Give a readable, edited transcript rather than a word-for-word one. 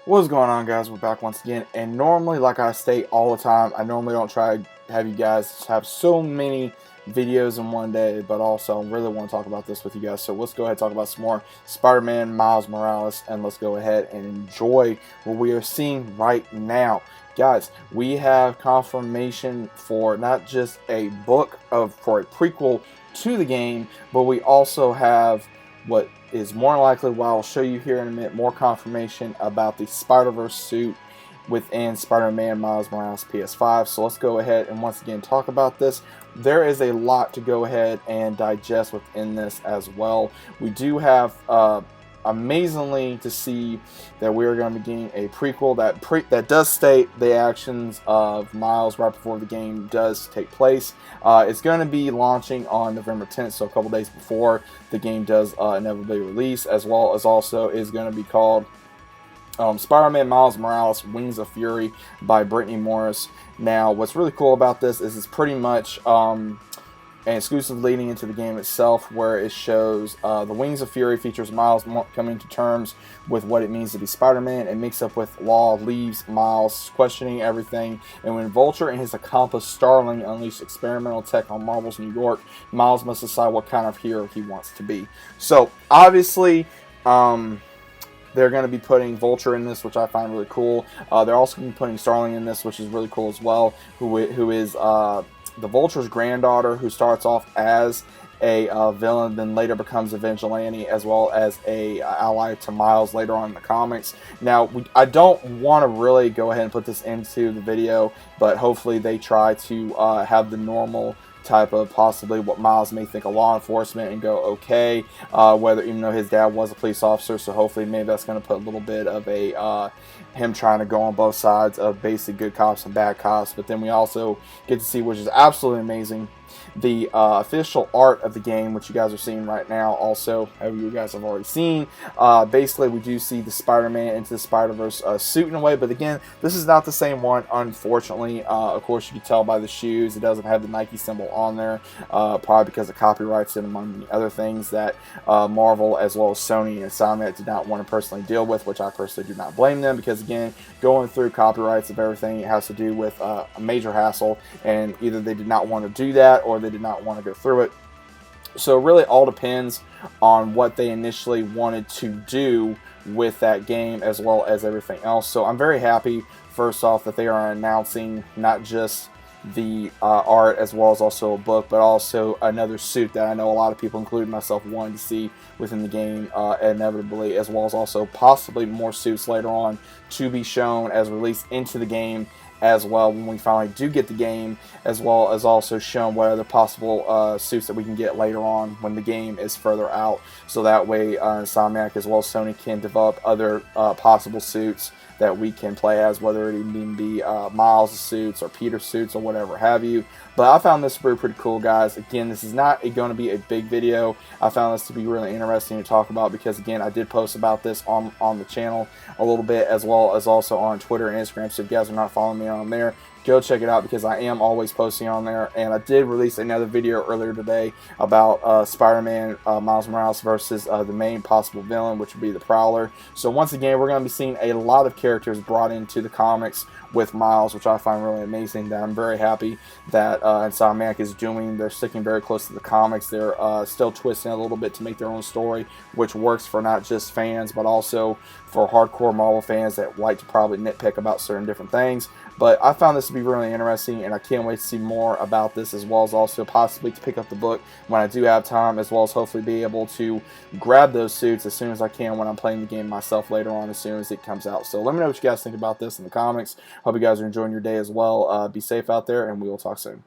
What's going on, guys? We're back once again, and normally, like I state all the time, I normally don't try to have you guys have so many videos in one day, but also I really want to talk about this with you guys. So let's go ahead and talk about some more Spider-Man Miles Morales, and let's go ahead and enjoy what we are seeing right now. Guys, we have confirmation for not just a book for a prequel to the game, but we also have what is more likely, what I'll show you here in a minute, more confirmation about the Spider-Verse suit within Spider-Man Miles Morales PS5. So let's go ahead and once again talk about this. There is a lot to go ahead and digest within this as well. We do have amazingly to see that we are going to be getting a prequel that does state the actions of Miles right before the game does take place. It's going to be launching on November 10th, so a couple days before the game does inevitably release, as well as also is going to be called Spider-Man Miles Morales Wings of Fury by Brittany Morris. Now, what's really cool about this is it's pretty much an exclusive leading into the game itself, where it shows the Wings of Fury features Miles coming to terms with what it means to be Spider-Man, and mixed up with Law leaves Miles questioning everything. And when Vulture and his accomplice Starling unleash experimental tech on Marvel's New York, Miles must decide what kind of hero he wants to be. So obviously, they're going to be putting Vulture in this, which I find really cool. They're also going to be putting Starling in this, which is really cool as well, who is the Vulture's granddaughter, who starts off as a villain, then later becomes a vigilante, as well as a ally to Miles later on in the comics. Now, I don't want to really go ahead and put this into the video, but hopefully they try to have the normal type of possibly what Miles may think of law enforcement and go okay, whether, even though his dad was a police officer, so hopefully maybe that's going to put a little bit of a him trying to go on both sides of basic good cops and bad cops. But then we also get to see, which is absolutely amazing, the official art of the game, which you guys are seeing right now. Also, you guys have already seen, basically we do see the Spider-Man Into the Spider-Verse suit in a way, but again, this is not the same one, unfortunately. Of course, you can tell by the shoes, it doesn't have the Nike symbol on there, probably because of copyrights and among many other things that Marvel as well as Sony and Insomniac did not want to personally deal with, which I personally do not blame them, because again, going through copyrights of everything, it has to do with a major hassle, and either they did not want to do that or they did not want to go through it. So it really all depends on what they initially wanted to do with that game, as well as everything else. So I'm very happy, first off, that they are announcing not just the art, as well as also a book, but also another suit that I know a lot of people, including myself, wanted to see within the game inevitably, as well as also possibly more suits later on to be shown as released into the game as well when we finally do get the game, as well as also shown what other possible suits that we can get later on when the game is further out. So that way Insomniac as well as Sony can develop other possible suits that we can play as, whether it even be Miles' suits or Peter's suits or whatever have you. But I found this pretty cool, guys. Again, this is not going to be a big video. I found this to be really interesting to talk about because, again, I did post about this on the channel a little bit, as well as also on Twitter and Instagram. So if you guys are not following me on there, go check it out, because I am always posting on there. And I did release another video earlier today about Spider-Man Miles Morales versus the main possible villain, which would be the Prowler. So once again, we're going to be seeing a lot of characters brought into the comics with Miles, which I find really amazing. That I'm very happy that Insomniac is doing. They're sticking very close to the comics. They're still twisting a little bit to make their own story, which works for not just fans, but also for hardcore Marvel fans that like to probably nitpick about certain different things. But I found this to be really interesting, and I can't wait to see more about this, as well as also possibly to pick up the book when I do have time, as well as hopefully be able to grab those suits as soon as I can when I'm playing the game myself later on, as soon as it comes out. So let me know what you guys think about this in the comments. Hope you guys are enjoying your day as well. Be safe out there, and we will talk soon.